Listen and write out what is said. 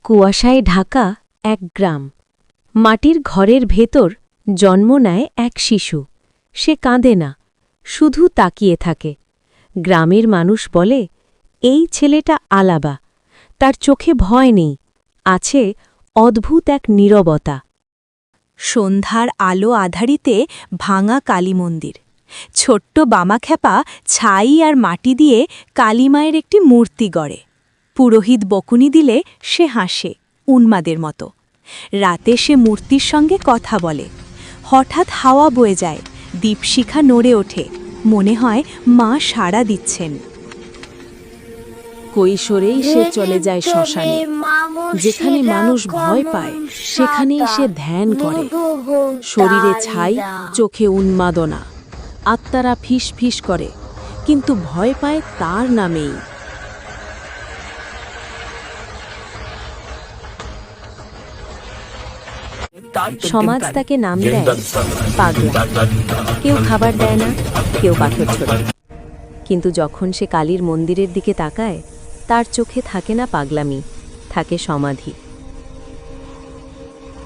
কুয়াশায় ঢাকা এক গ্রাম। মাটির ঘরের ভেতর জন্ম নেয় এক শিশু। সে কাঁদে না, শুধু তাকিয়ে থাকে। গ্রামের মানুষ বলে, এই ছেলেটা আলাবা। তার চোখে ভয় নেই, আছে অদ্ভুত এক নীরবতা। সন্ধ্যার আলো আধারিতে ভাঙা কালী মন্দির। ছোট্ট বামাখ্যাপা ছাই আর মাটি দিয়ে কালীমায়ের একটি মূর্তি গড়ে। পুরোহিত বকুনি দিলে সে হাসে, উন্মাদের মতো। রাতে সে মূর্তির সঙ্গে কথা বলে। হঠাৎ হাওয়া বয়ে যায়, দীপশিখা নড়ে ওঠে। মনে হয় মা সাড়া দিচ্ছেন। কৈশোরেই সে চলে যায় শ্মশানে। যেখানে মানুষ ভয় পায় সেখানেই সে ধ্যান করে। শরীরে ছাই, চোখে উন্মাদনা। আত্মারা ফিস ফিস করে, কিন্তু ভয় পায় তার নামেই। সমাজ তাকে নাম দেয় পাগলা। কেউ খাবার দেয় না, কেউ পাথর ছোড়ে। কিন্তু যখন সে কালীর মন্দিরের দিকে তাকায়, তার চোখে থাকে না পাগলামি, থাকে সমাধি।